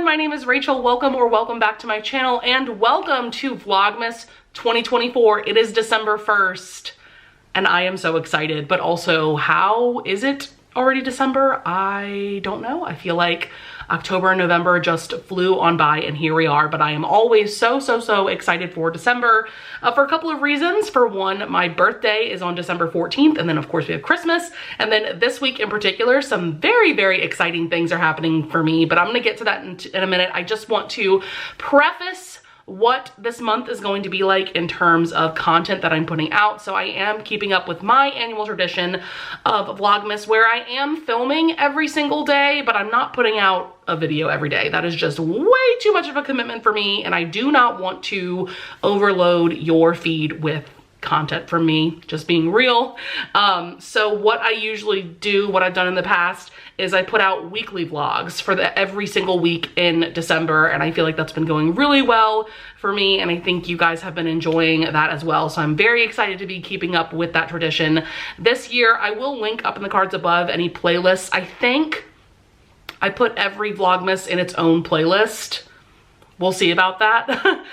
my name is Rachel. Welcome back to my channel and welcome to Vlogmas 2024. It is December 1st and I am so excited, but also how is it already December? I don't know. I feel like October and November just flew on by and here we are, but I am always so excited for December for a couple of reasons. For one, my birthday is on December 14th, and then of course we have Christmas, and then this week in particular, some very exciting things are happening for me, but I'm gonna get to that in a minute. I just want to preface what this month is going to be like in terms of content that I'm putting out. So I am keeping up with my annual tradition of Vlogmas where I am filming every single day, but I'm not putting out a video every day. That is just way too much of a commitment for me, and I do not want to overload your feed with content from me, just being real. So what I usually do, what I've done in the past, is I put out weekly vlogs for every single week in December, and I feel like that's been going really well for me, and I think you guys have been enjoying that as well. So I'm very excited to be keeping up with that tradition. This year, I will link up in the cards above any playlists. I think I put every Vlogmas in its own playlist. We'll see about that.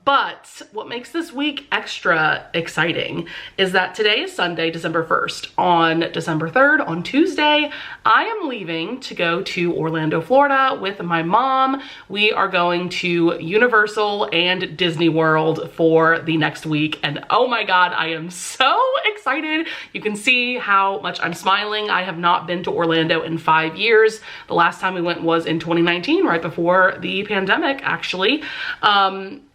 But what makes this week extra exciting is that today is Sunday, December 1st. On December 3rd, on Tuesday, I am leaving to go to Orlando, Florida with my mom. We are going to Universal and Disney World for the next week. And oh my God, I am so excited. You can see how much I'm smiling. I have not been to Orlando in 5 years. The last time we went was in 2019, right before the pandemic, actually.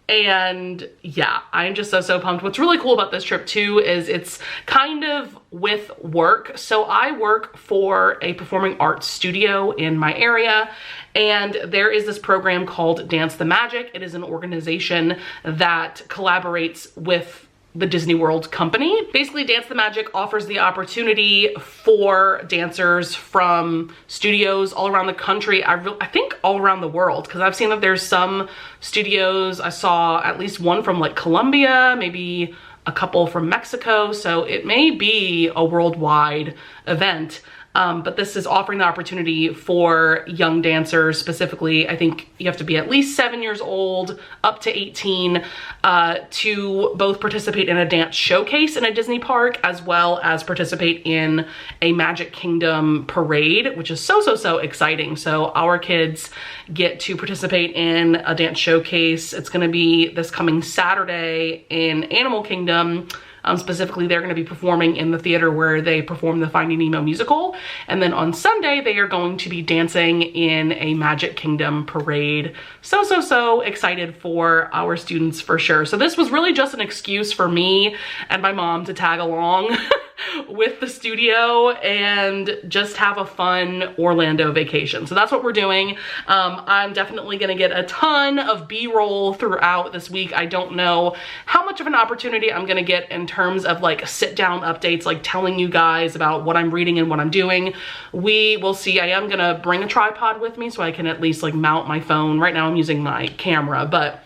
And yeah, I'm just so pumped. What's really cool about this trip too is it's kind of with work. So I work for a performing arts studio in my area, and there is this program called Dance the Magic. It is an organization that collaborates with the Disney World company. Basically, Dance the Magic offers the opportunity for dancers from studios all around the country. I think all around the world, because I've seen that there's some studios. I saw at least one from like Colombia, maybe a couple from Mexico. So it may be a worldwide event. But this is offering the opportunity for young dancers specifically. I think you have to be at least 7 years old, up to 18, to both participate in a dance showcase in a Disney park, as well as participate in a Magic Kingdom parade, which is so exciting. So our kids get to participate in a dance showcase. It's gonna be this coming Saturday in Animal Kingdom. Specifically, they're going to be performing in the theater where they perform the Finding Nemo musical. And then on Sunday, they are going to be dancing in a Magic Kingdom parade. So excited for our students for sure. So this was really just an excuse for me and my mom to tag along with the studio and just have a fun Orlando vacation. So that's what we're doing. I'm definitely gonna get a ton of B-roll throughout this week. I don't know how much of an opportunity I'm gonna get in terms of like sit down updates, like telling you guys about what I'm reading and what I'm doing. We will see. I am gonna bring a tripod with me so I can at least like mount my phone. Right now I'm using my camera, but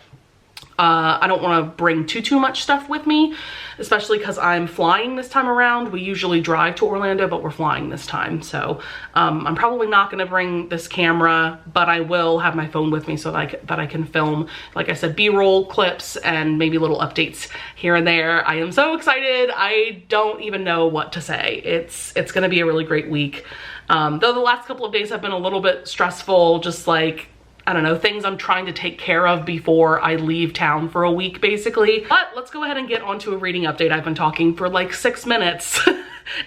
I don't want to bring too much stuff with me, especially because I'm flying this time around. We usually drive to Orlando, but we're flying this time. So I'm probably not going to bring this camera, but I will have my phone with me so that I can film, like I said, B-roll clips and maybe little updates here and there. I am so excited. I don't even know what to say. It's going to be a really great week. Though the last couple of days have been a little bit stressful, just like, I don't know, things I'm trying to take care of before I leave town for a week, basically. But let's go ahead and get onto a reading update. I've been talking for like 6 minutes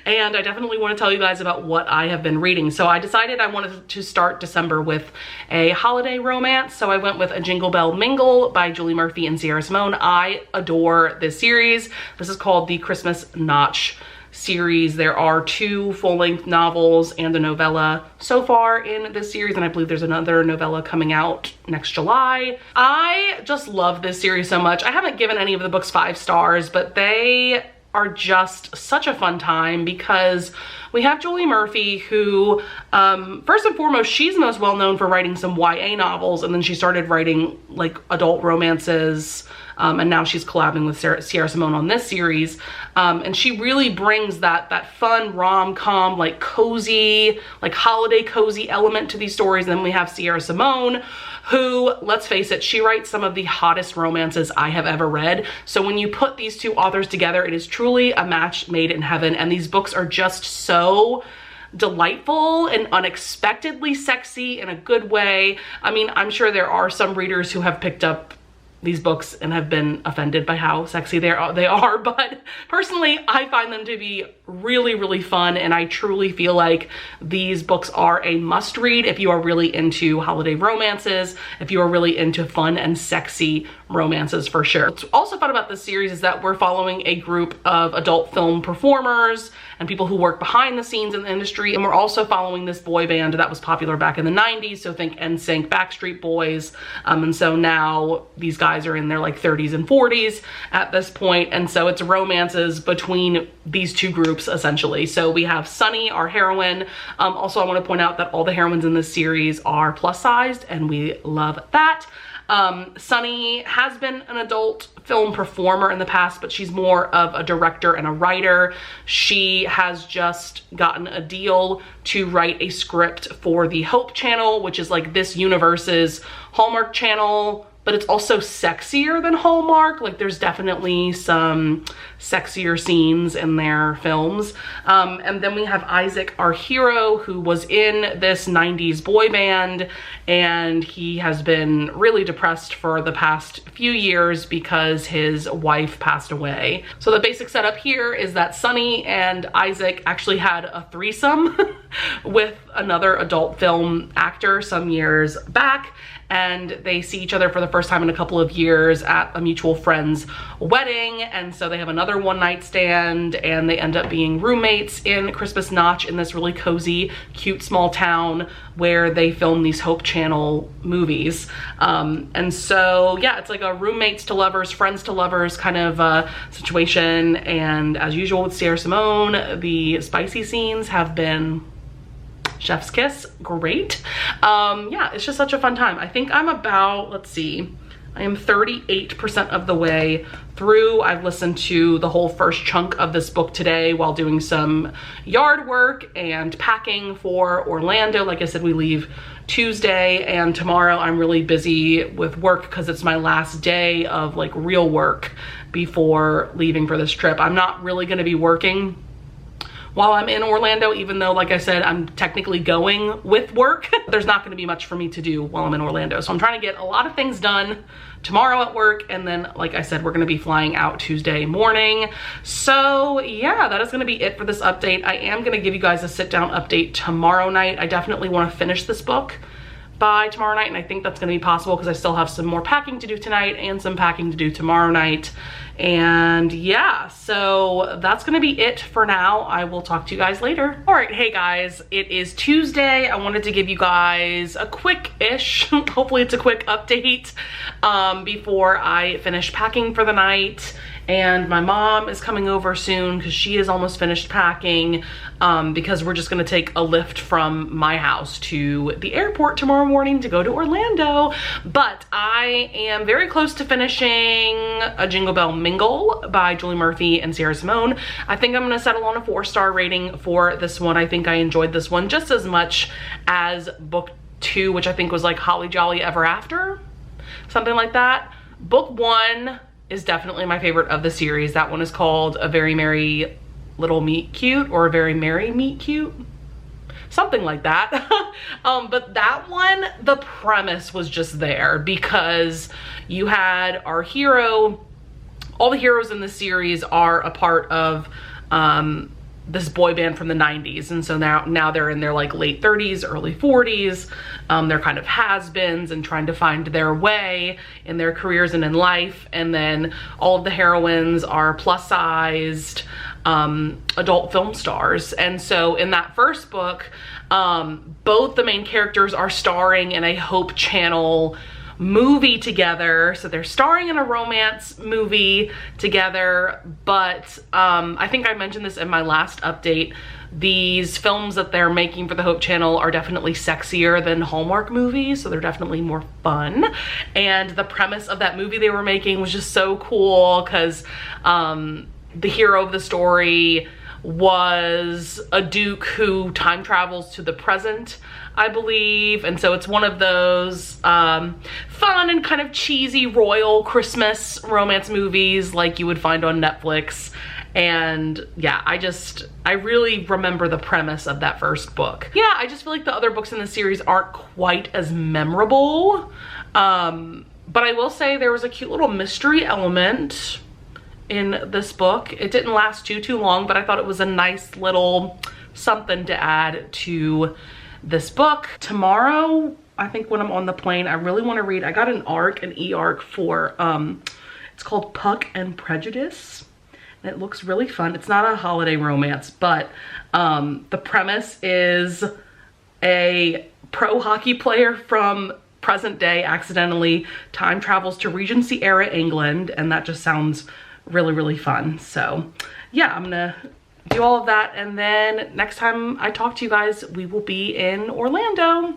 and I definitely want to tell you guys about what I have been reading. So I decided I wanted to start December with a holiday romance. So I went with A Jingle Bell Mingle by Julie Murphy and Sierra Simone. I adore this series. This is called the Christmas Notch series. There are 2 full-length novels and a novella so far in this series, and I believe there's another novella coming out next July. I just love this series so much. I haven't given any of the books 5 stars, but they are just such a fun time because we have Julie Murphy, who first and foremost, she's most well known for writing some YA novels, and then she started writing like adult romances and now she's collabing with Sierra Simone on this series. And she really brings that fun rom-com, like cozy, like holiday cozy element to these stories. And then we have Sierra Simone, who, let's face it, she writes some of the hottest romances I have ever read. So when you put these two authors together, it is truly a match made in heaven. And these books are just so delightful and unexpectedly sexy in a good way. I mean, I'm sure there are some readers who have picked up these books and have been offended by how sexy they are, but personally I find them to be really, really fun, and I truly feel like these books are a must read if you are really into holiday romances, if you are really into fun and sexy romances, for sure. What's also fun about this series is that we're following a group of adult film performers and people who work behind the scenes in the industry, and we're also following this boy band that was popular back in the 90s, so think NSYNC, Backstreet Boys, and so now these guys are in their like 30s and 40s at this point, and so it's romances between these two groups essentially. So we have Sunny, our heroine. Also, I want to point out that all the heroines in this series are plus sized, and we love that. Sunny has been an adult film performer in the past, but she's more of a director and a writer. She has just gotten a deal to write a script for the Hope Channel, which is like this universe's Hallmark channel, but it's also sexier than Hallmark. Like there's definitely some sexier scenes in their films. And then we have Isaac, our hero, who was in this 90s boy band, and he has been really depressed for the past few years because his wife passed away. So the basic setup here is that Sunny and Isaac actually had a threesome with another adult film actor some years back, and they see each other for the first time in a couple of years at a mutual friend's wedding, and so they have another one-night stand, and they end up being roommates in Crispus Notch in this really cozy, cute small town where they film these Hope Channel movies. And so yeah, it's like a roommates to lovers, friends to lovers kind of situation, and as usual with Sierra Simone, the spicy scenes have been chef's kiss, great. Yeah, it's just such a fun time. I think I'm about, let's see, I am 38% of the way through. I've listened to the whole first chunk of this book today while doing some yard work and packing for Orlando. Like I said, we leave Tuesday, and tomorrow I'm really busy with work because it's my last day of like real work before leaving for this trip. I'm not really gonna be working while I'm in Orlando, even though, like I said, I'm technically going with work. There's not going to be much for me to do while I'm in Orlando. So I'm trying to get a lot of things done tomorrow at work, and then, like I said, we're going to be flying out Tuesday morning. So yeah, that is going to be it for this update. I am going to give you guys a sit down update tomorrow night. I definitely want to finish this book by tomorrow night, and I think that's going to be possible because I still have some more packing to do tonight and some packing to do tomorrow night. And yeah, so that's gonna be it for now. I will talk to you guys later. All right, hey guys, it is Tuesday. I wanted to give you guys a quick-ish, hopefully it's a quick update before I finish packing for the night. And my mom is coming over soon because she is almost finished packing, because we're just gonna take a lift from my house to the airport tomorrow morning to go to Orlando. But I am very close to finishing A Jingle Bell Mingle by Julie Murphy and Sierra Simone. I think I'm gonna settle on a 4-star rating for this one. I think I enjoyed this one just as much as book 2, which I think was like Holly Jolly Ever After, something like that. Book 1 is definitely my favorite of the series. That one is called A Very Merry Little Meet Cute, or A Very Merry Meet Cute, something like that. But that one, the premise was just there because you had our hero, all the heroes in the series are a part of this boy band from the 90s, and so now they're in their like late 30s, early 40s. They're kind of has-beens and trying to find their way in their careers and in life. And then all of the heroines are plus-sized adult film stars. And so in that first book, both the main characters are starring in a Hope Channel movie together. So they're starring in a romance movie together, but I think I mentioned this in my last update. These films that they're making for the Hope channel are definitely sexier than Hallmark movies, so they're definitely more fun. And the premise of that movie they were making was just so cool because the hero of the story was a duke who time travels to the present, I believe. And so it's one of those fun and kind of cheesy royal Christmas romance movies like you would find on Netflix. And yeah, I really remember the premise of that first book. Yeah, I just feel like the other books in the series aren't quite as memorable. But I will say there was a cute little mystery element in this book. It didn't last too long, but I thought it was a nice little something to add to this book. Tomorrow, I think when I'm on the plane, I really want to read, I got an e-arc for, it's called Puck and Prejudice. And it looks really fun. It's not a holiday romance, but the premise is a pro hockey player from present day accidentally time travels to Regency era England, and that just sounds really fun. So yeah, I'm gonna do all of that, and then next time I talk to you guys, we will be in Orlando.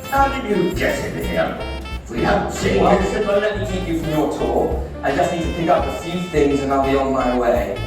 How did you get in here? We haven't seen Well, you. Simba, let me take you from your tour. I just need to pick up a few things and I'll be on my way.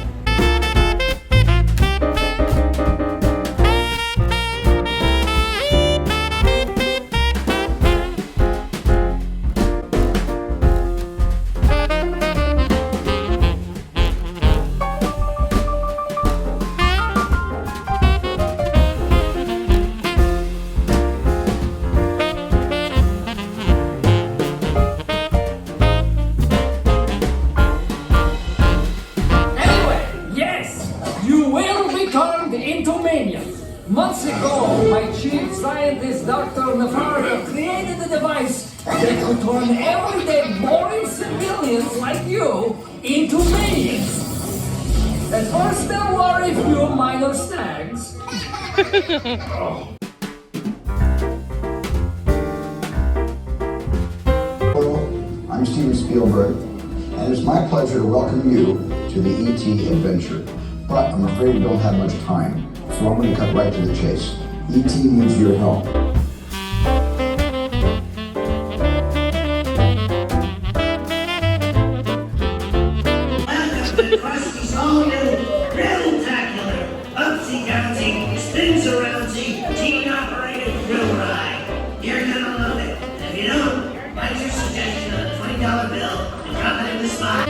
Months ago, my chief scientist, Dr. Navarro, created a device that could turn everyday boring civilians like you into maniacs. At first, there were a few minor snags. Hello, I'm Steven Spielberg, and it's my pleasure to welcome you to the E.T. adventure. But I'm afraid we don't have much time. So I'm going to cut right to the chase. E.T. needs your help. And the crusty If you don't, write your suggestion on a $20 bill and drop it in the slot.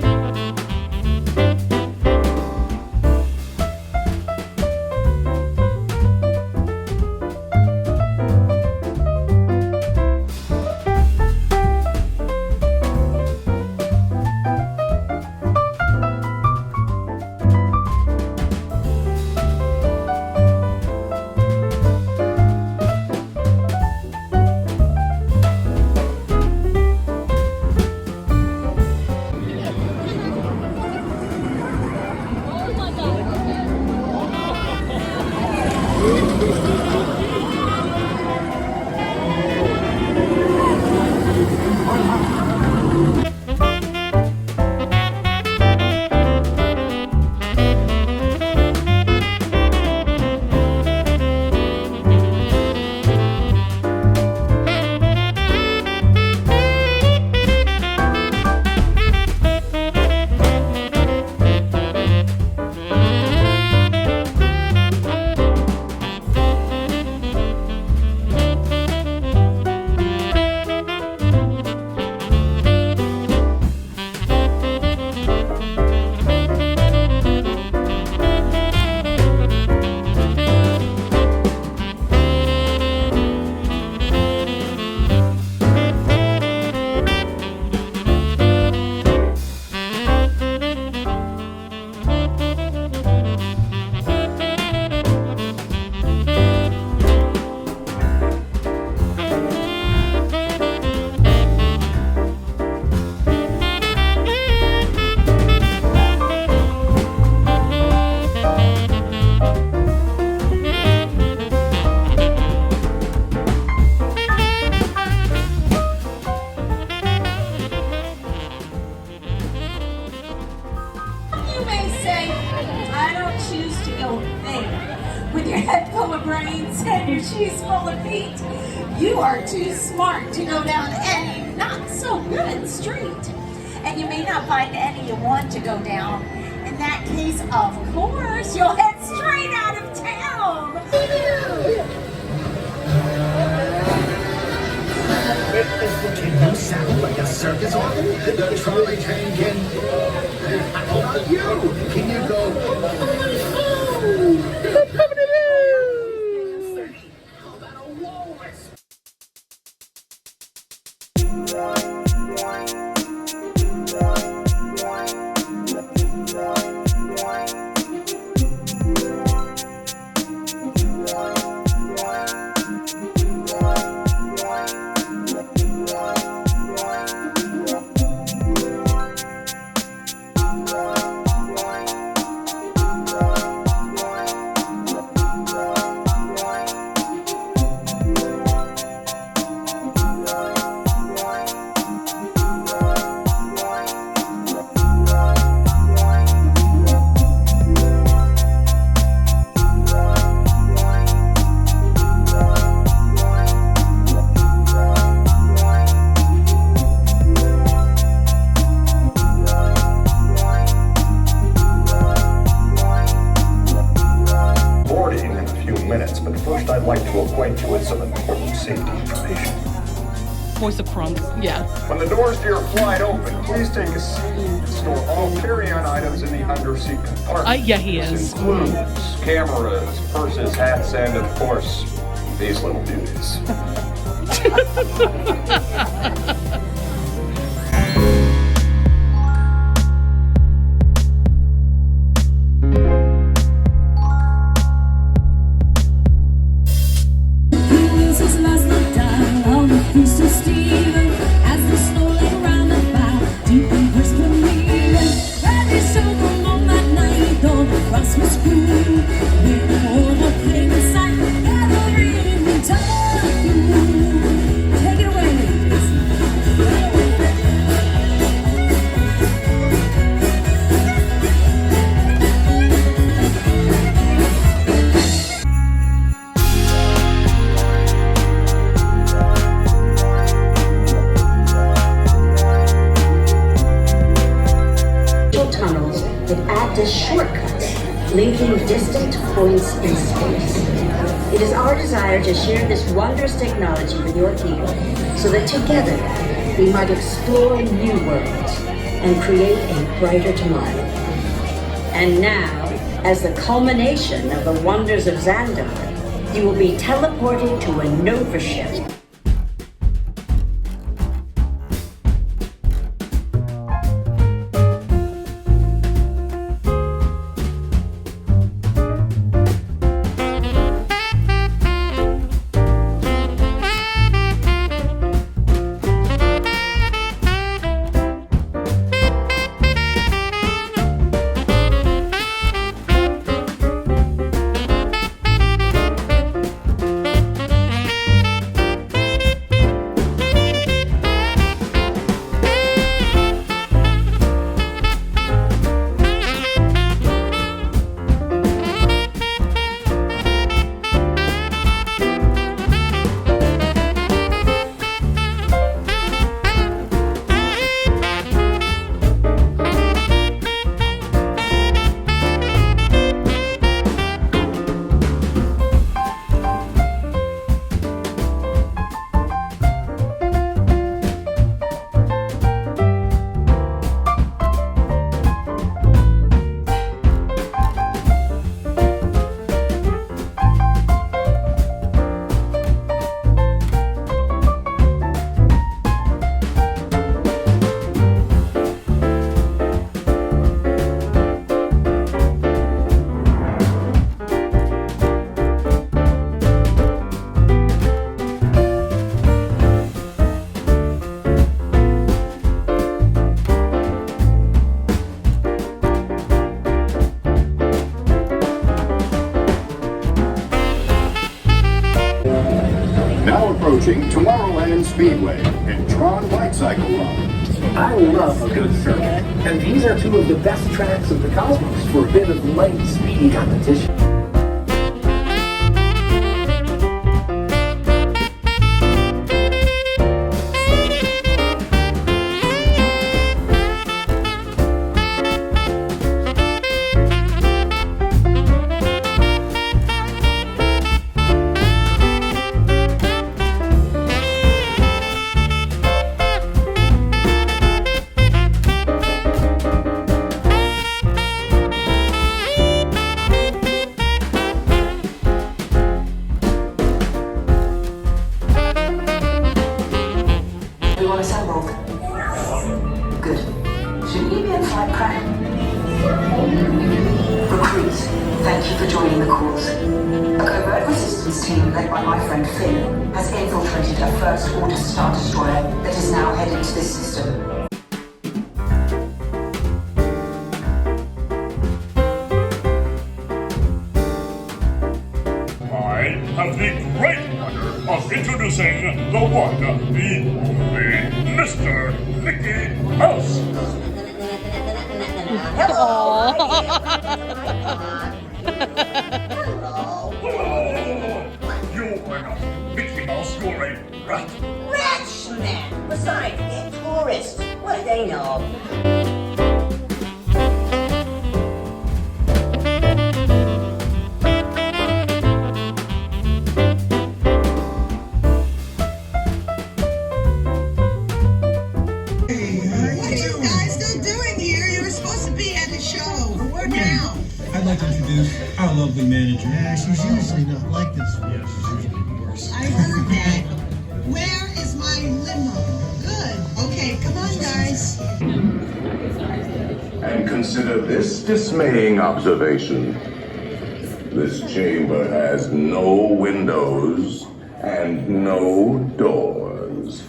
You may say, I don't choose to go there. With your head full of brains and your shoes full of feet, you are too smart to go down any not so good street. And you may not find any you want to go down. In that case, of course, you'll head straight out of town. Can you sound like a circus organ? The trolley train can. How about you? Can you go? How about a walrus? But first I'd like to acquaint you with some important safety information. Voice of Crumb, yeah. When the doors to your flight open, please take a seat and store all carry-on items in the underseat compartment. Yeah, he This is. includes cameras, purses, hats, and of course, these little beauties. As shortcuts, linking distant points in space. It is our desire to share this wondrous technology with your people so that together we might explore new worlds and create a brighter tomorrow. And now, as the culmination of the wonders of Xandar, you will be teleported to a Nova ship. Approaching Tomorrowland Speedway and Tron Bicycle Run. I love a good circuit, and these are two of the best tracks of the cosmos for a bit of light, speedy competition. Good. Shouldn't you be in flight crack? Recruits, thank you for joining the cause. A covert resistance team led by my friend Finn has infiltrated a First Order Star Destroyer that is now headed to this system. I have the great honor of introducing the one, the only, Mr. Mickey Mouse. Hello. You are not Mickey Mouse, you're a rat. Rats, man. Besides, they're tourists. What do they know? I'd like to introduce our lovely manager. Yeah, she's usually not like this. Yeah, she's usually worse. I heard that. Where is my limo? Good. Okay, come on, guys. And consider this dismaying observation. This chamber has no windows and no doors.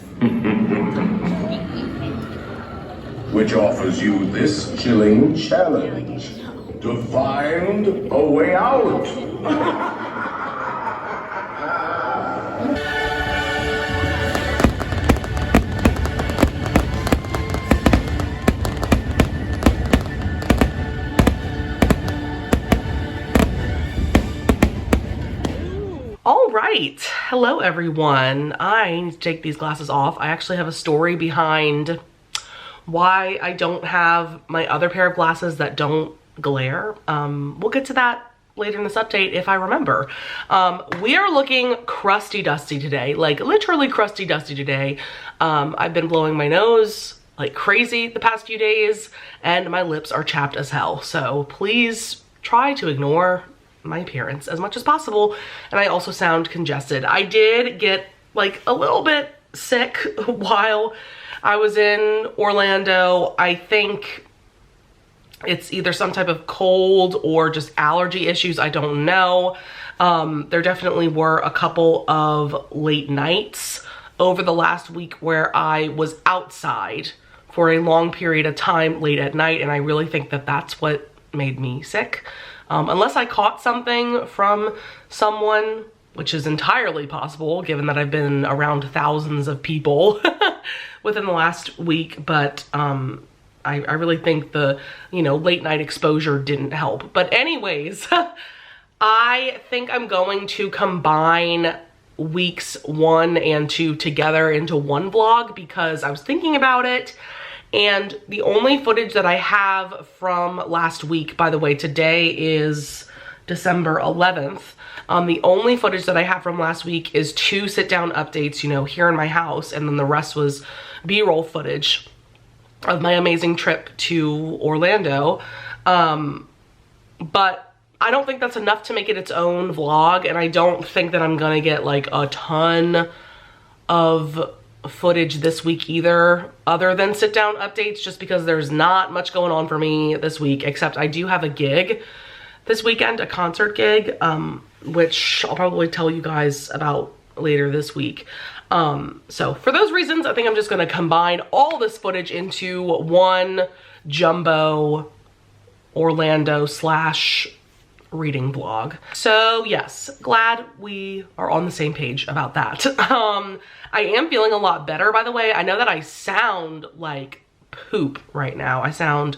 Which offers you this chilling challenge. To find a way out. All right, hello everyone. I need to take these glasses off. I actually have a story behind why I don't have my other pair of glasses that don't glare. We'll get to that later in this update if I remember. We are looking crusty dusty today, like literally crusty dusty today. I've been blowing my nose like crazy the past few days and my lips are chapped as hell. So please try to ignore my appearance as much as possible. And I also sound congested. I did get like a little bit sick while I was in Orlando. I think it's either some type of cold or just allergy issues. I don't know. There definitely were a couple of late nights over the last week where I was outside for a long period of time late at night. And I really think that that's what made me sick. Unless I caught something from someone, which is entirely possible given that I've been around thousands of people within the last week. But I really think the, you know, late night exposure didn't help. But anyways, I think I'm going to combine weeks 1 and 2 together into one vlog because I was thinking about it. And the only footage that I have from last week, by the way, today is December 11th. The only footage that I have from last week is 2 sit-down updates, you know, here in my house, and then the rest was B-roll footage of my amazing trip to Orlando. But I don't think that's enough to make it its own vlog, and I don't think that I'm gonna get like a ton of footage this week either, other than sit-down updates, just because there's not much going on for me this week, except I do have a gig this weekend, a concert gig, which I'll probably tell you guys about later this week. So for those reasons, I think I'm just gonna combine all this footage into one jumbo Orlando / reading vlog. So yes, glad we are on the same page about that. I am feeling a lot better, by the way. I know that I sound like poop right now. I sound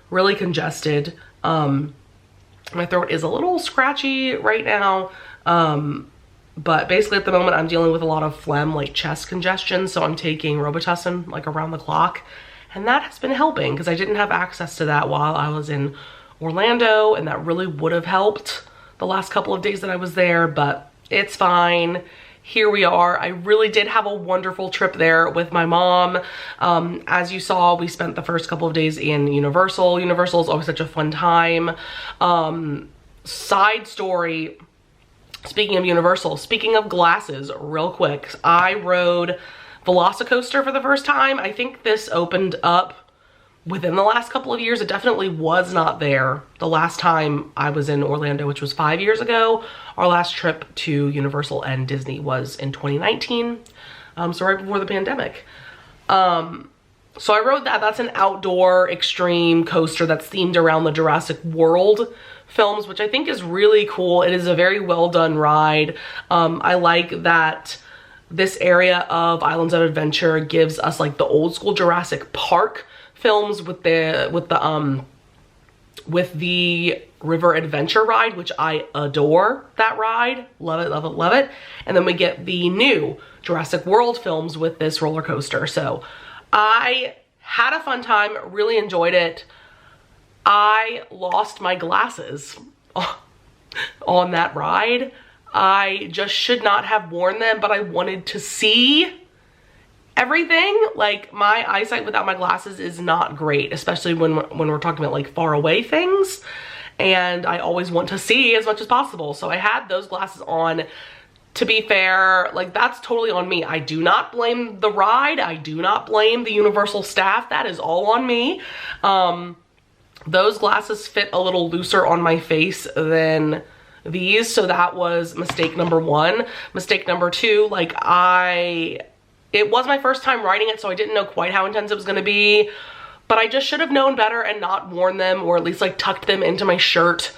really congested. My throat is a little scratchy right now. But basically at the moment I'm dealing with a lot of phlegm, like chest congestion. So I'm taking Robitussin like around the clock. And that has been helping because I didn't have access to that while I was in Orlando. And that really would have helped the last couple of days that I was there, but it's fine. Here we are. I really did have a wonderful trip there with my mom. As you saw, we spent the first couple of days in Universal. Universal is always such a fun time. Side story, speaking of Universal, speaking of glasses, real quick, I rode Velocicoaster for the first time. I think this opened up within the last couple of years. It definitely was not there the last time I was in Orlando, which was 5 years ago. Our last trip to Universal and Disney was in 2019, so right before the pandemic. So I rode that. That's an outdoor extreme coaster that's themed around the Jurassic World films, which I think is really cool. It is a very well done ride. I like that this area of Islands of Adventure gives us like the old school Jurassic Park films with the River Adventure ride, which I adore that ride. Love it, love it, love it. And then we get the new Jurassic World films with this roller coaster. So I had a fun time, really enjoyed it. I lost my glasses on that ride. I just should not have worn them, but I wanted to see everything. Like, my eyesight without my glasses is not great, especially when we're talking about like far away things. And I always want to see as much as possible. So I had those glasses on. To be fair, like, that's totally on me. I do not blame the ride. I do not blame the Universal staff. That is all on me. Those glasses fit a little looser on my face than these. So that was mistake number 1. Mistake number 2, like, it was my first time riding it, so I didn't know quite how intense it was gonna be, but I just should have known better and not worn them, or at least like tucked them into my shirt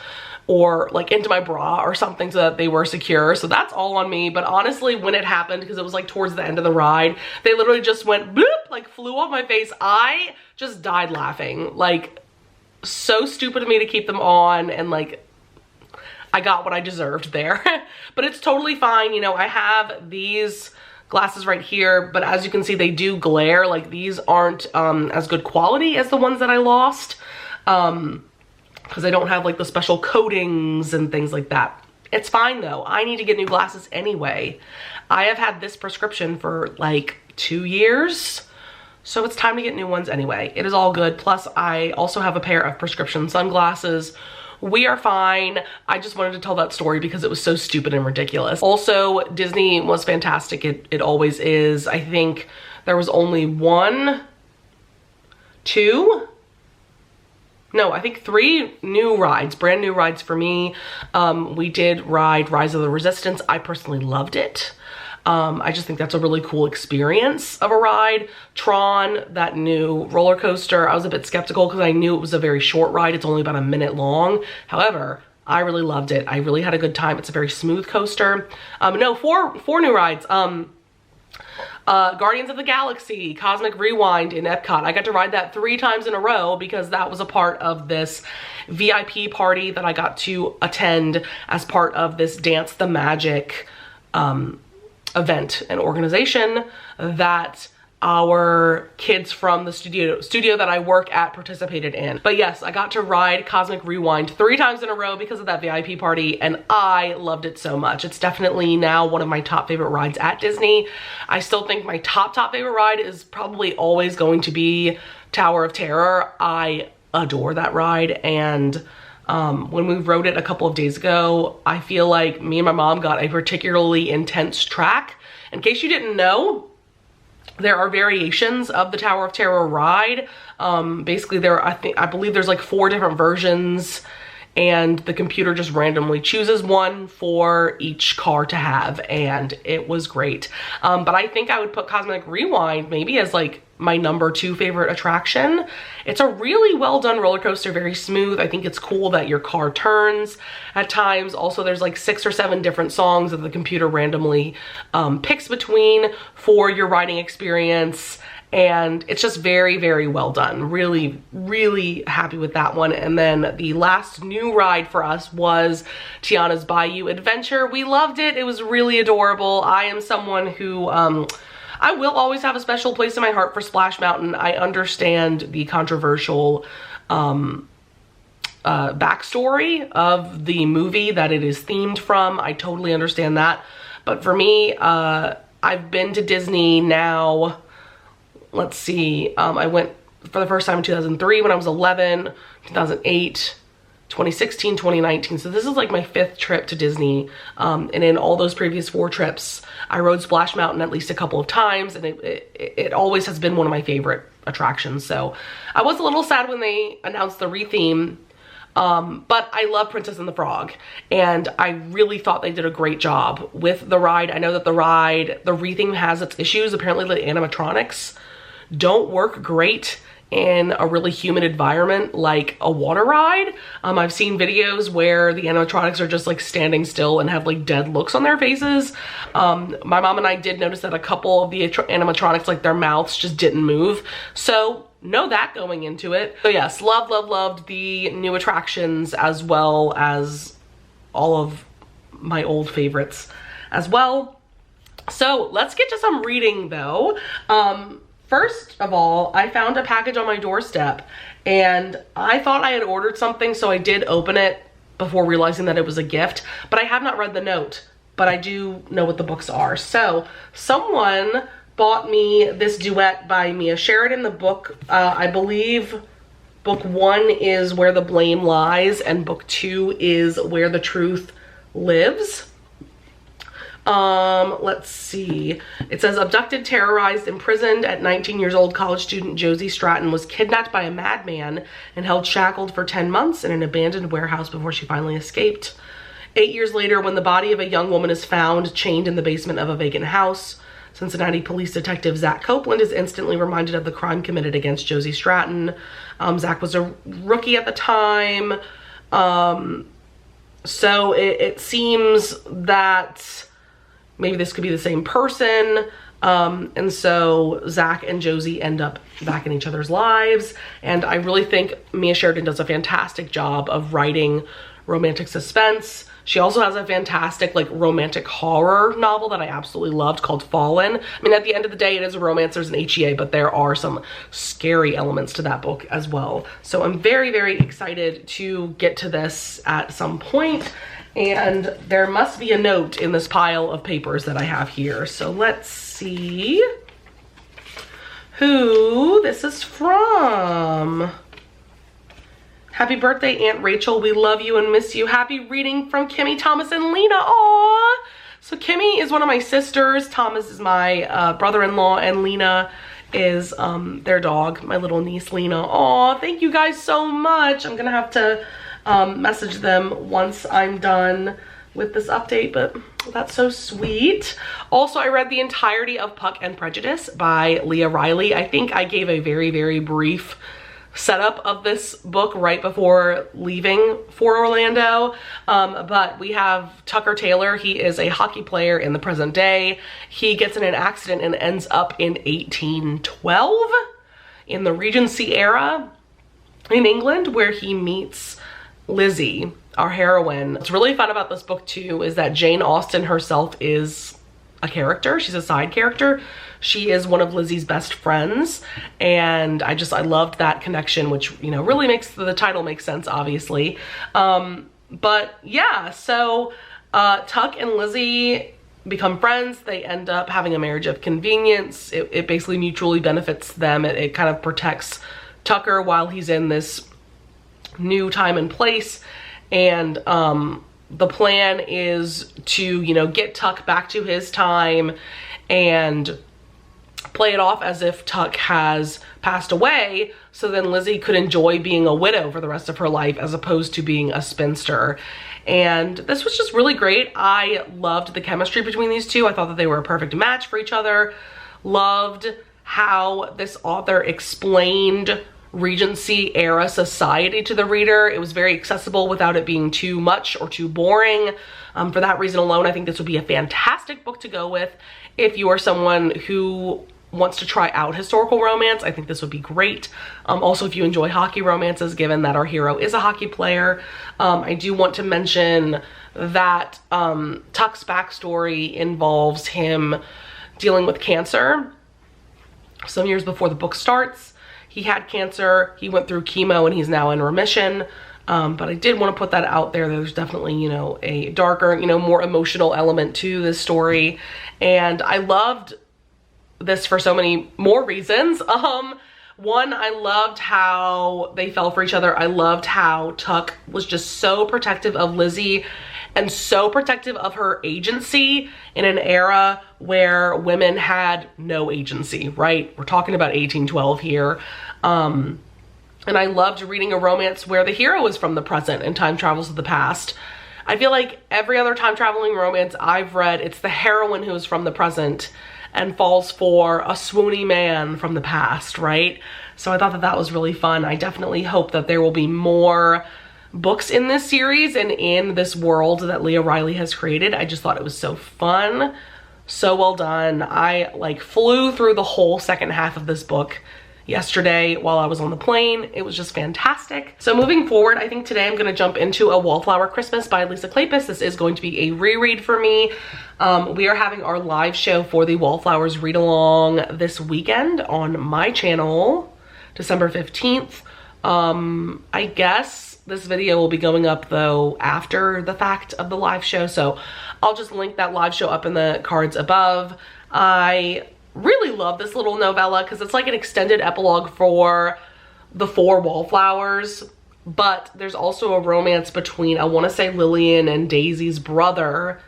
or like into my bra or something so that they were secure. So that's all on me. But honestly, when it happened, because it was like towards the end of the ride, they literally just went bloop, like flew off my face. I just died laughing. Like, so stupid of me to keep them on, and like, I got what I deserved there. But it's totally fine. You know, I have these glasses right here, but as you can see, they do glare. Like, these aren't as good quality as the ones that I lost. because they don't have like the special coatings and things like that. It's fine though. I need to get new glasses anyway. I have had this prescription for like 2 years, so it's time to get new ones anyway. It is all good. Plus, I also have a pair of prescription sunglasses. We are fine. I just wanted to tell that story because it was so stupid and ridiculous. Also, Disney was fantastic. It always is. I think there was only I think 3 new rides, brand new rides for me. We did ride Rise of the Resistance. I personally loved it. I just think that's a really cool experience of a ride. Tron, that new roller coaster, I was a bit skeptical because I knew it was a very short ride. It's only about a minute long. However, I really loved it. I really had a good time. It's a very smooth coaster. No, four new rides. Guardians of the Galaxy, Cosmic Rewind in Epcot. I got to ride that 3 times in a row because that was a part of this VIP party that I got to attend as part of this Dance the Magic event and organization that our kids from the studio that I work at participated in. But yes, I got to ride Cosmic Rewind 3 times in a row because of that VIP party, and I loved it so much. It's definitely now one of my top favorite rides at Disney. I still think my top favorite ride is probably always going to be Tower of Terror. I adore that ride, and when we rode it a couple of days ago, I feel like me and my mom got a particularly intense track. In case you didn't know, there are variations of the Tower of Terror ride. Basically I believe there's like 4 different versions, and the computer just randomly chooses one for each car to have, and it was great. But I think I would put Cosmic Rewind maybe as like my number 2 favorite attraction. It's a really well done roller coaster, very smooth. I think it's cool that your car turns at times. Also, there's like 6 or 7 different songs that the computer randomly picks between for your riding experience. And it's just very, very well done. Really, really happy with that one. And then the last new ride for us was Tiana's Bayou Adventure. We loved it. It was really adorable. I am someone who, I will always have a special place in my heart for Splash Mountain. I understand the controversial backstory of the movie that it is themed from. I totally understand that. But for me, I've been to Disney now, let's see, I went for the first time in 2003 when I was 11, 2008, 2016, 2019. So this is like my 5th trip to Disney. And in all those previous 4 trips, I rode Splash Mountain at least a couple of times, and it always has been one of my favorite attractions. So I was a little sad when they announced the retheme, but I love Princess and the Frog, and I really thought they did a great job with the ride. I know that the retheme has its issues. Apparently the animatronics don't work great in a really humid environment like a water ride. I've seen videos where the animatronics are just like standing still and have like dead looks on their faces. My mom and I did notice that a couple of the animatronics, like their mouths just didn't move. So know that going into it. So yes, loved the new attractions as well as all of my old favorites as well. So let's get to some reading though. First of all, I found a package on my doorstep, and I thought I had ordered something, so I did open it before realizing that it was a gift, but I have not read the note, but I do know what the books are. So someone bought me this duet by Mia Sheridan. The book, I believe book 1 is Where the Blame Lies, and book 2 is Where the Truth Lives. Let's see. It says, abducted, terrorized, imprisoned at 19 years old, college student Josie Stratton was kidnapped by a madman and held shackled for 10 months in an abandoned warehouse before she finally escaped. 8 years later, when the body of a young woman is found chained in the basement of a vacant house, Cincinnati police detective Zach Copeland is instantly reminded of the crime committed against Josie Stratton. Zach was a rookie at the time. So it seems that maybe this could be the same person. And so Zach and Josie end up back in each other's lives. And I really think Mia Sheridan does a fantastic job of writing romantic suspense. She also has a fantastic like romantic horror novel that I absolutely loved called Fallen. I mean, at the end of the day, it is a romance, there's an HEA, but there are some scary elements to that book as well. So I'm very, very excited to get to this at some point. And there must be a note in this pile of papers that I have here. So let's see who this is from. Happy birthday, Aunt Rachel. We love you and miss you. Happy reading from Kimmy, Thomas, and Lena. Aww. So Kimmy is one of my sisters. Thomas is my brother-in-law, and Lena is their dog, my little niece, Lena. Aw, thank you guys so much. I'm gonna have to message them once I'm done with this update, but that's so sweet. Also, I read the entirety of Puck and Prejudice by Leah Riley. I think I gave a very, very brief setup of this book right before leaving for Orlando, but we have Tucker Taylor. He is a hockey player in the present day. He gets in an accident and ends up in 1812 in the Regency era in England, where he meets Lizzie, our heroine. What's really fun about this book too is that Jane Austen herself is a character. She's a side character. She is one of Lizzie's best friends, and I loved that connection, which, you know, really makes the title make sense, obviously. But yeah, so Tuck and Lizzie become friends. They end up having a marriage of convenience. It basically mutually benefits them. It kind of protects Tucker while he's in this new time and place, and the plan is to, you know, get Tuck back to his time and play it off as if Tuck has passed away, so then Lizzie could enjoy being a widow for the rest of her life as opposed to being a spinster. And this was just really great. I loved the chemistry between these two. I thought that they were a perfect match for each other. Loved how this author explained Regency era society to the reader. It was very accessible without it being too much or too boring. For that reason alone, I think this would be a fantastic book to go with if you are someone who wants to try out historical romance. I think this would be great. Also, if you enjoy hockey romances, given that our hero is a hockey player. I do want to mention that Tuck's backstory involves him dealing with cancer some years before the book starts. He had cancer, he went through chemo, and he's now in remission. But I did want to put that out there. There's definitely, you know, a darker, you know, more emotional element to this story. And I loved this for so many more reasons. One, I loved how they fell for each other. I loved how Tuck was just so protective of Lizzie and so protective of her agency in an era where women had no agency, right? We're talking about 1812 here. And I loved reading a romance where the hero is from the present and time travels to the past. I feel like every other time traveling romance I've read, it's the heroine who is from the present and falls for a swoony man from the past, right? So I thought that that was really fun. I definitely hope that there will be more books in this series and in this world that Leah Riley has created. I just thought it was so fun, so well done. I like flew through the whole second half of this book yesterday while I was on the plane. It was just fantastic. So moving forward, I think today I'm going to jump into A Wallflower Christmas by Lisa Kleypas. This is going to be a reread for me. We are having our live show for the Wallflowers read along this weekend on my channel, December 15th. I guess this video will be going up though after the fact of the live show, so I'll just link that live show up in the cards above. I really love this little novella because it's like an extended epilogue for the 4 Wallflowers, but there's also a romance between, I want to say, Lillian and Daisy's brother,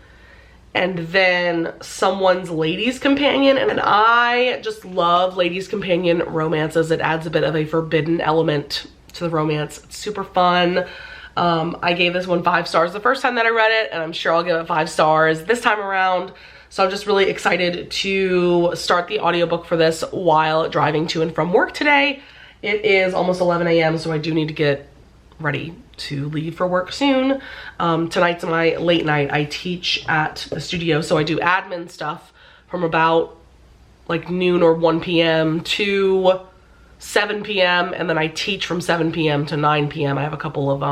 and then someone's lady's companion. And I just love ladies' companion romances. It adds a bit of a forbidden element to the romance. It's super fun. I gave this one 5 stars the first time that I read it, and I'm sure I'll give it 5 stars this time around. So I'm just really excited to start the audiobook for this while driving to and from work today. It is almost 11 a.m. so I do need to get ready to leave for work soon. Tonight's my late night. I teach at the studio, so I do admin stuff from about like noon or 1 p.m. to 7 p.m. and then I teach from 7 p.m. to 9 p.m. I have a couple of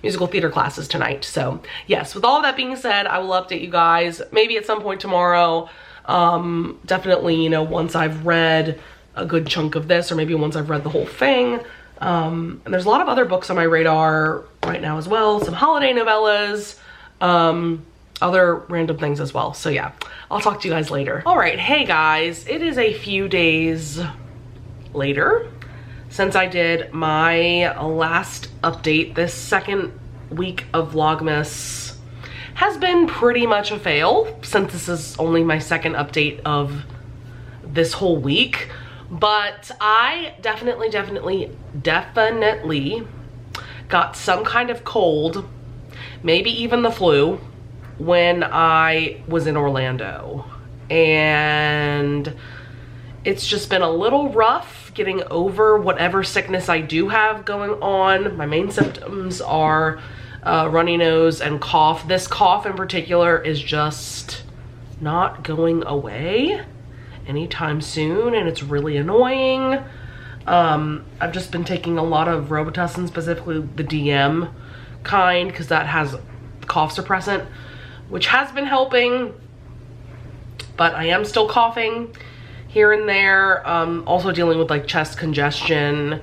musical theater classes tonight. So yes, with all that being said, I will update you guys maybe at some point tomorrow. Definitely, you know, once I've read a good chunk of this, or maybe once I've read the whole thing. And there's a lot of other books on my radar right now as well. Some holiday novellas, other random things as well. So yeah, I'll talk to you guys later. All right, hey guys, it is a few days later since I did my last update. This second week of Vlogmas has been pretty much a fail, since this is only my second update of this whole week. But I definitely got some kind of cold, maybe even the flu, when I was in Orlando. And it's just been a little rough getting over whatever sickness I do have going on. My main symptoms are runny nose and cough. This cough in particular is just not going away anytime soon, and it's really annoying. I've just been taking a lot of Robitussin, specifically the DM kind, because that has cough suppressant, which has been helping, but I am still coughing here and there. Also dealing with like chest congestion,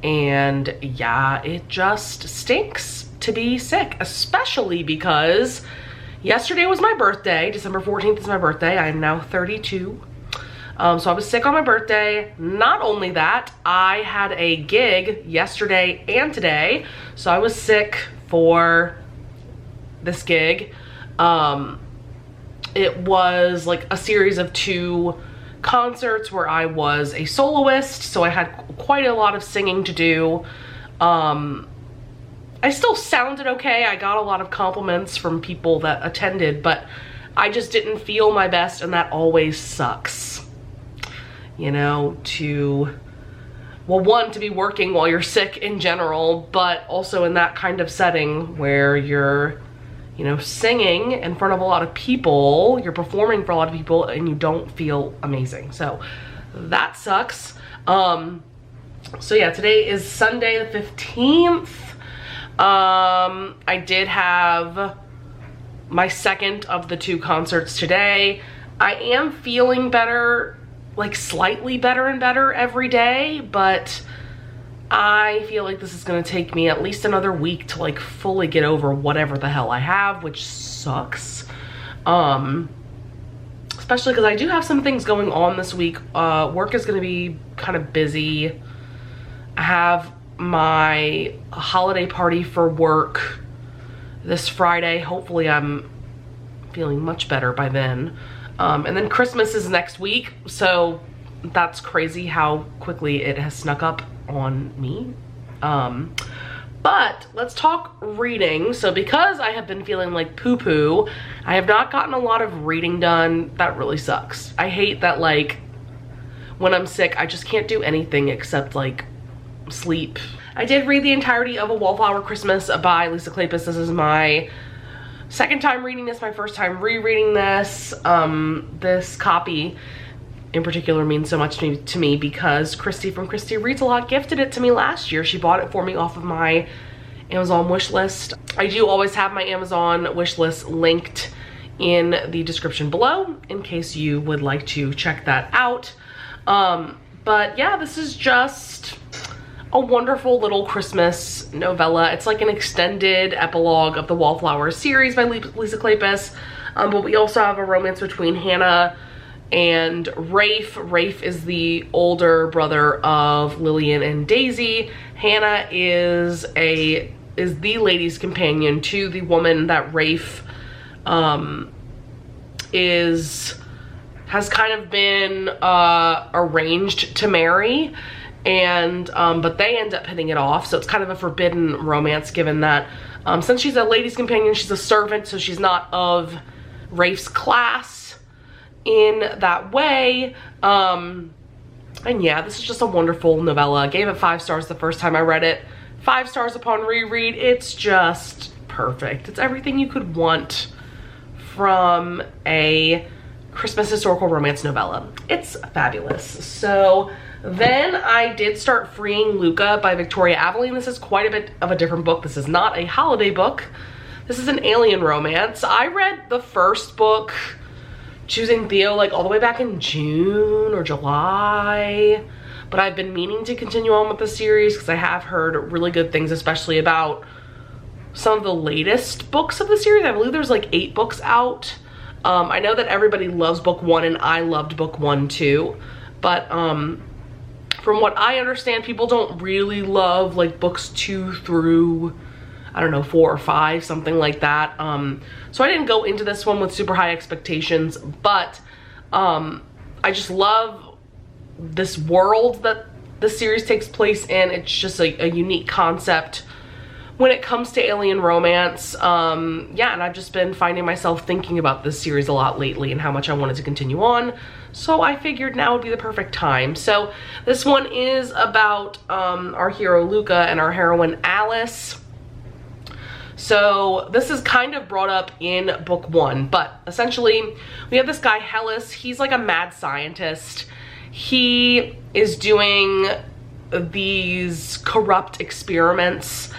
and yeah, it just stinks to be sick, especially because yesterday was my birthday. December 14th is my birthday. I am now 32. So I was sick on my birthday. Not only that, I had a gig yesterday and today. So I was sick for this gig. It was like a series of 2 concerts where I was a soloist. So I had quite a lot of singing to do. I still sounded okay. I got a lot of compliments from people that attended, but I just didn't feel my best, and that always sucks. You know, one, to be working while you're sick in general, but also in that kind of setting where you're, you know, singing in front of a lot of people, you're performing for a lot of people, and you don't feel amazing. So that sucks. So yeah, today is Sunday the 15th. I did have my second of the 2 concerts today. I am feeling better, like slightly better and better every day, but I feel like this is gonna take me at least another week to like fully get over whatever the hell I have, which sucks. Especially because I do have some things going on this week. Work is gonna be kind of busy. I have my holiday party for work this Friday. Hopefully I'm feeling much better by then. And then Christmas is next week, so that's crazy how quickly it has snuck up on me. But let's talk reading. So because I have been feeling like poo-poo, I have not gotten a lot of reading done. That really sucks. I hate that, like, when I'm sick, I just can't do anything except like sleep. I did read the entirety of A Wallflower Christmas by Lisa Kleypas. This is my second time reading this, my first time rereading this. This copy in particular means so much to me because Christy from Christy Reads a Lot gifted it to me last year. She bought it for me off of my Amazon wish list. I do always have my Amazon wish list linked in the description below in case you would like to check that out. But yeah, this is just a wonderful little Christmas novella. It's like an extended epilogue of the Wallflower series by Lisa Kleypas. But we also have a romance between Hannah and Rafe. Rafe is the older brother of Lillian and Daisy. Hannah is the lady's companion to the woman that Rafe has kind of been arranged to marry, and but they end up hitting it off. So it's kind of a forbidden romance, given that since she's a lady's companion, she's a servant, so she's not of Rafe's class in that way. And yeah, this is just a wonderful novella. I gave it 5 stars the first time I read it. 5 stars upon reread. It's just perfect. It's everything you could want from a Christmas historical romance novella. It's fabulous. So then I did start Freeing Luca by Victoria Aveline. This is quite a bit of a different book. This is not a holiday book. This is an alien romance. I read the first book, Choosing Theo, like all the way back in June or July. But I've been meaning to continue on with the series because I have heard really good things, especially about some of the latest books of the series. I believe there's like 8 books out. I know that everybody loves book 1 and I loved book 1 too. But from what I understand, people don't really love like books 2 through, I don't know, 4 or 5, something like that. So I didn't go into this one with super high expectations, but I just love this world that the series takes place in. It's just a unique concept when it comes to alien romance. Yeah, and I've just been finding myself thinking about this series a lot lately and how much I wanted to continue on. So I figured now would be the perfect time. So this one is about our hero Luca and our heroine Alice. So this is kind of brought up in book 1, but essentially we have this guy Hellas. He's like a mad scientist. He is doing these corrupt experiments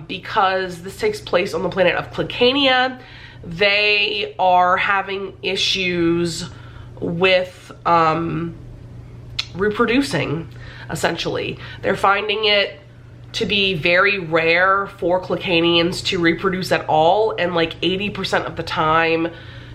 because this takes place on the planet of Clicania. They are having issues with reproducing, essentially. They're finding it to be very rare for Clicanians to reproduce at all, and like 80% of the time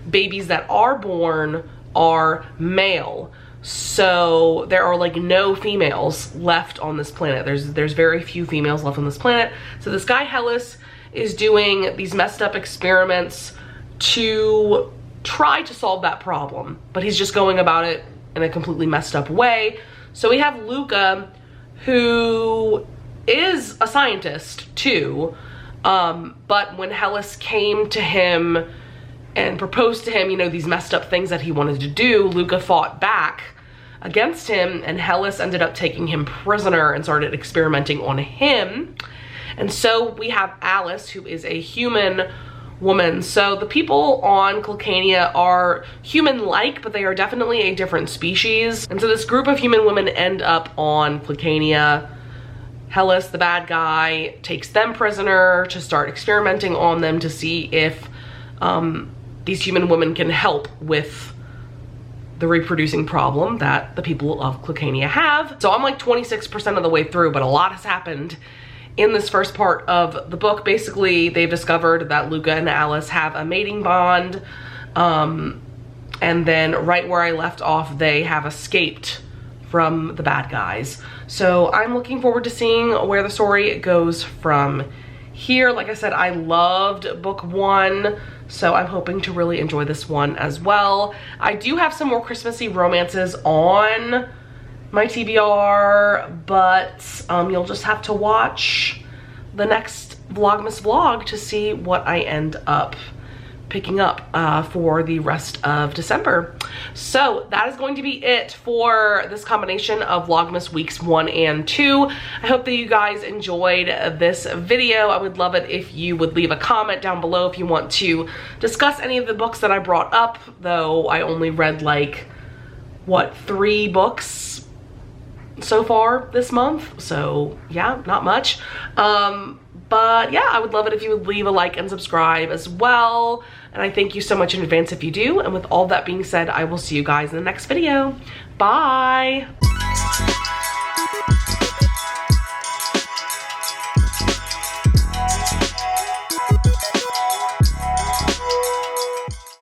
babies that are born are male. So there are like no females left on this planet. There's very few females left on this planet. So this guy Hellas is doing these messed up experiments to try to solve that problem, but he's just going about it in a completely messed up way. So we have Luca, who is a scientist too, but when Hellas came to him and proposed to him, you know, these messed up things that he wanted to do, Luca fought back against him, and Hellas ended up taking him prisoner and started experimenting on him. And so we have Alice, who is a human woman. So the people on Clicania are human-like, but they are definitely a different species. And so this group of human women end up on Clicania. Hellas, the bad guy, takes them prisoner to start experimenting on them to see if these human women can help with the reproducing problem that the people of Clicania have. So I'm like 26% of the way through, but a lot has happened in this first part of the book. Basically, they've discovered that Luca and Alice have a mating bond, and then right where I left off, they have escaped from the bad guys. So I'm looking forward to seeing where the story goes from here. Like I said, I loved book 1, so I'm hoping to really enjoy this one as well. I do have some more Christmassy romances on my TBR, but you'll just have to watch the next Vlogmas vlog to see what I end up picking up for the rest of December. So that is going to be it for this combination of Vlogmas weeks 1 and 2. I hope that you guys enjoyed this video. I would love it if you would leave a comment down below if you want to discuss any of the books that I brought up, though I only read like, what, 3 books so far this month, so yeah, not much. But yeah, I would love it if you would leave a like and subscribe as well, and I thank you so much in advance if you do. And with all that being said, I will see you guys in the next video. Bye.